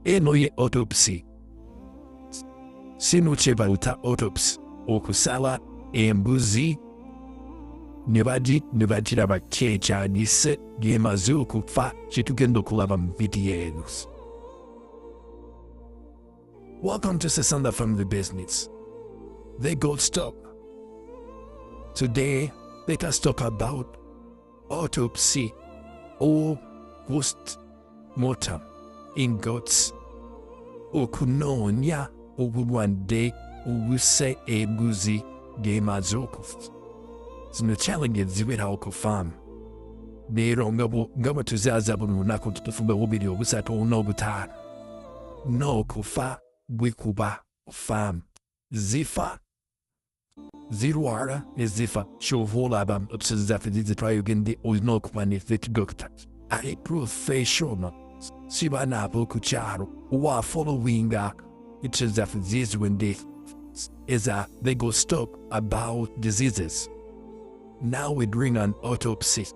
Enoye autopsy. Sinuchevaluta autopsy. Okusala embuzi. Nibajira bakecha nise gemazu kufa chitugendo kulava videos. Welcome to Sasanda from the business. They go stop. Today, let us talk about autopsy or post-mortem in goats. Okunonya obuwande ubuse ebuzi gemazokuf. Zino challenge ziwera okufam. Nero ngabo tuzazabu nako tutufuba ubiri obusato nobutar. No kufa wikuba fam. Zifa. Ziruara zifa shovolabam obsezafidi trayugende oznokmani vitgoktat. I professional. Sibana bokucharo. Wa following it is that this when they go stop about diseases. Now we bring an autopsy.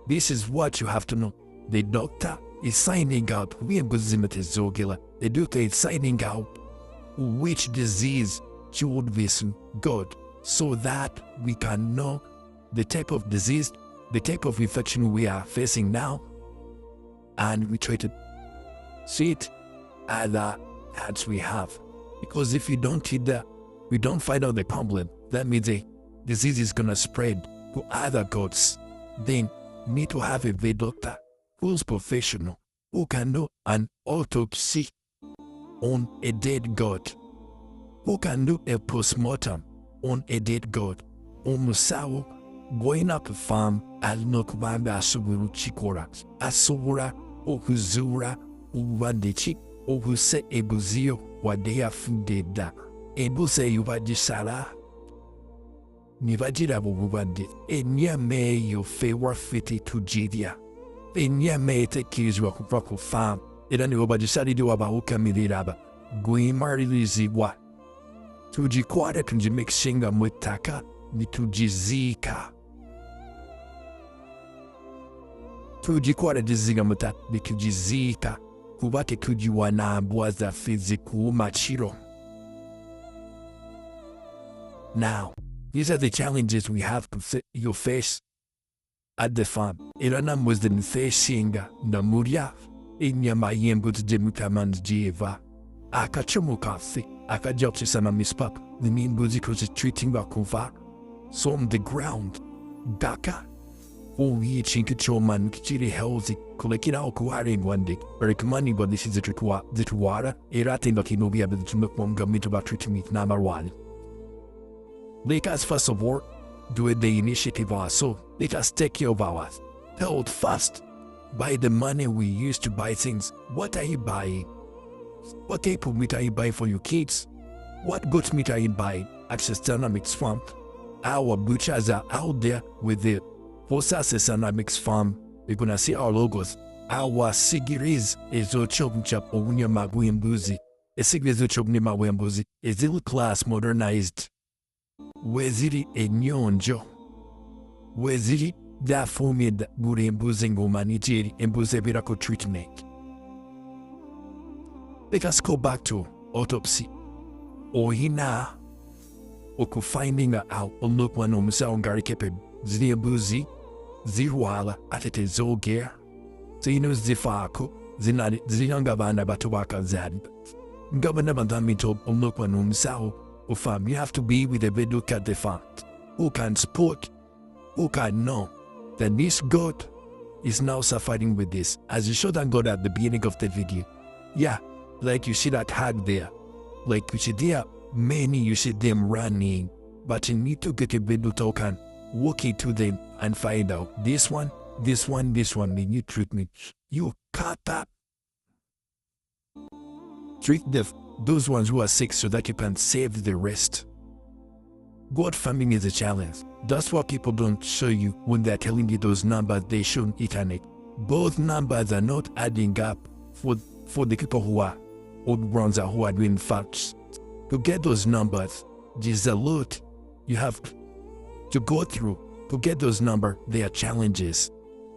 This is what you have to know. The doctor is signing out the doctor is signing out which disease should be good, so that we can know the type of disease, the type of infection we are facing now, and we try to see it other as we have. Because if we don't find out the problem, that means the disease is gonna spread to other goats. Then need to have a vet doctor who's professional, who can do an autopsy on a dead goat, who can do a post-mortem on a dead goat. Umusawo going up a farm alnokubamba asuburu chikora asubura okuzura uwandichi okuse ebuzio wadea fundeda ebuse yubajisala nibajira bubandi enyame yo fewa fiti tujidia enyame tekizwa kupako farm era ni ubajisali diwa ba ukamiraba guimariliziwa tujikwada kunjimixinga mwitaka ni tujizika tujikwada jizinga mwitaka ni tujizika kubate kujiwana bwaza fiziku machiro. Now, these are the challenges we have to face at the farm. Irana muslim facing na muria inyama yembuts demutaman's jiva. Akachomukasi, akajopsisama mispap, the mean buzikos is treating bakuva. So on the ground, Daka. Oh, ye chinkachoman kichiri helzi, kolekina okuare wande, recommending but this is the tuara, erating the kinobia the tumukmonga mitoba treatment number 1. Let us first of all do the initiative also. Let us take care of ours. Hold fast. Buy the money we use to buy things. What are you buying? What type of meat are you buying for your kids? What goat meat are you buying at Systematics Farm? Our butchers are out there with the Posa Systematics Farm. We're gonna see our logos. Our sigiris is ochobchap obunya magwembuzi. A sigris ochobnima wembuzi is little class modernized. Weziri enyonjo. Weziri da fumid gure embuzi ngomanijeri embuzi birako treatment. Let us go back to autopsy. Ohina okufinding out olukwana omusawo kepe ziri embuzi zirwala atete zoger zino zifako zinanga abana bato bakazali ngabana bandamito olukwana omusawo ufam. You have to be with a vet look at the fact who can support, who can know that this goat is now suffering with this, as you showed and God at the beginning of the video. Yeah, like you see that hag there, like you see there many, you see them running, but you need to get a vet token, walk into them and find out this one, they need treatment. You cut that. Treat those ones who are sick so that you can save the rest. Goat farming is a challenge. That's what people don't show you when they're telling you those numbers they show on internet. Both numbers are not adding up for the people who are old ones who are doing facts. To get those numbers, there's a lot you have to go through. To get those numbers, there are challenges.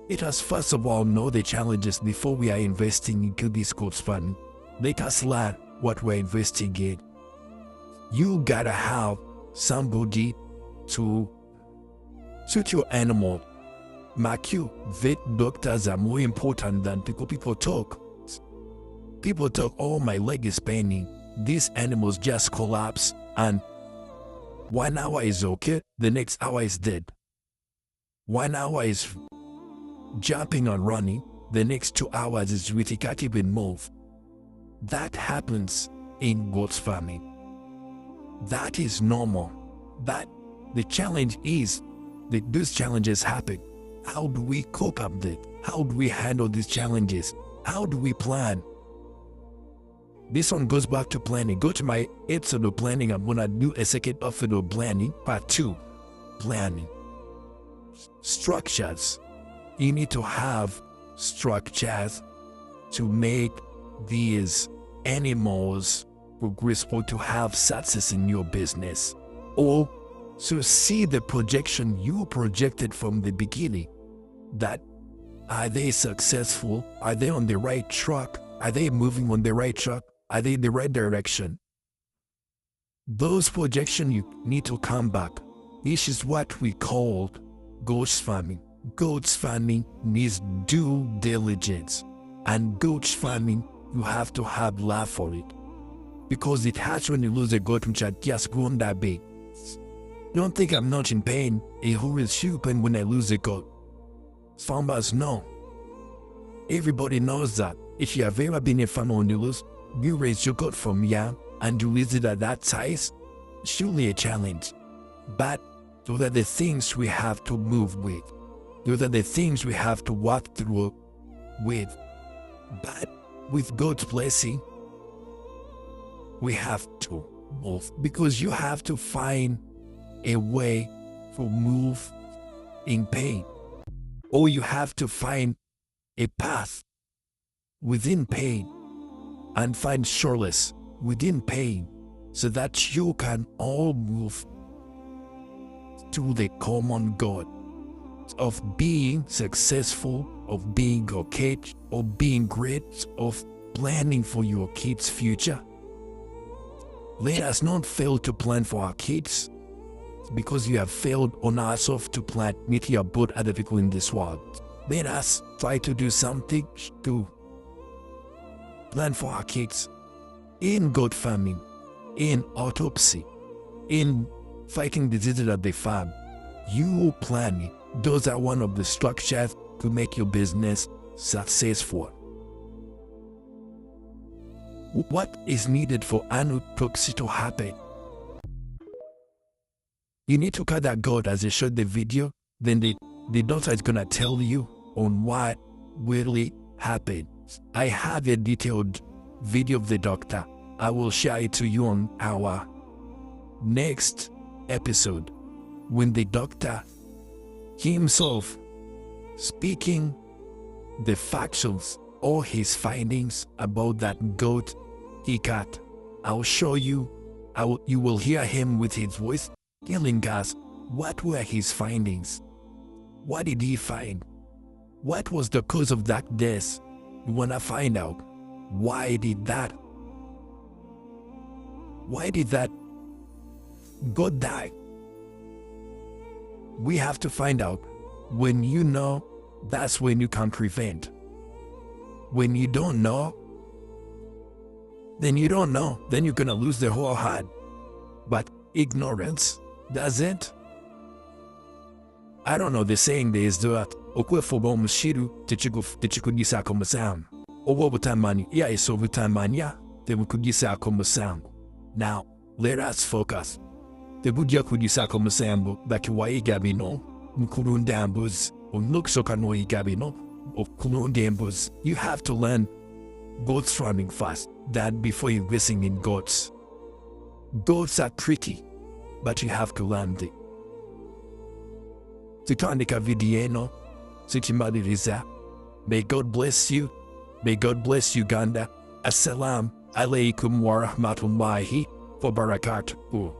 Let us first of all know the challenges before we are investing into this goat farming. Let us learn what we're investigating. You gotta have somebody to treat your animal. Mark you, vet doctors are more important than people talk. People talk, oh, my leg is paining. These animals just collapse, and 1 hour is okay, the next hour is dead. 1 hour is jumping and running, the next 2 hours is really can't even move. That happens in goat farming. That is normal. That the challenge is that those challenges happen. How do we cope up with it? How do we handle these challenges? How do we plan? This one goes back to planning. Go to my episode of planning. I'm gonna do a second episode of planning, part 2. Planning. Structures. You need to have structures to make these animals progress or to have success in your business. Or to see the projection you projected from the beginning. That are they successful? Are they on the right track? Are they moving on the right track? Are they in the right direction? Those projections you need to come back. This is what we call goat farming. Goat farming needs due diligence. And goat farming, you have to have love for it. Because it hurts when you lose a goat which had just grown that big. Don't think I'm not in pain. Who is feel pain when I lose a goat? Farmers know. Everybody knows that. If you have ever been a farmer and you lose, you raise your goat from young and you raise it at that size, surely a challenge. But those are the things we have to move with. Those are the things we have to walk through with. But with God's blessing, we have to move, because you have to find a way to move in pain, or you have to find a path within pain and find solace within pain, so that you can all move to the common goal of being successful, of being okay, of being great, of planning for your kids' future. Let us not fail to plan for our kids, because you have failed on ourselves to plan with your both other people in this world. Let us try to do something to plan for our kids in goat farming, in autopsy, in fighting diseases at the farm. You planning, those are one of the structures to make your business successful. What is needed for an autopsy to happen? You need to cut that goat as they showed the video. Then the doctor is gonna tell you on what really happened. I have a detailed video of the doctor. I will share it to you on our next episode, when the doctor himself speaking the facts or his findings about that goat he cut. I'll show you. You will hear him with his voice telling us what were his findings. What did he find? What was the cause of that death? You wanna find out why did that goat die? We have to find out. When you know, that's when you can prevent. When you don't know, then you don't know. Then you're gonna lose the whole herd. But ignorance doesn't. I don't know, the saying there is that okwefoba omushiru tekikugisaako musango. Oba obutamanya yaisa obutamanya tebukugisaako musango. Now, let us focus. Tebujja kugisaako musango bakiwayiga bino mukulunda embuzi. Olinokusoka n'oyiga bino okulunda embuzi. You have to learn goat farming first, that before investing in goats. Goats are tricky, but you have to learn them. Tutandika video eno, tukimaliriza. May God bless you. May God bless Uganda. Assalamu alaikum wa rahmatullahi wa barakatuh.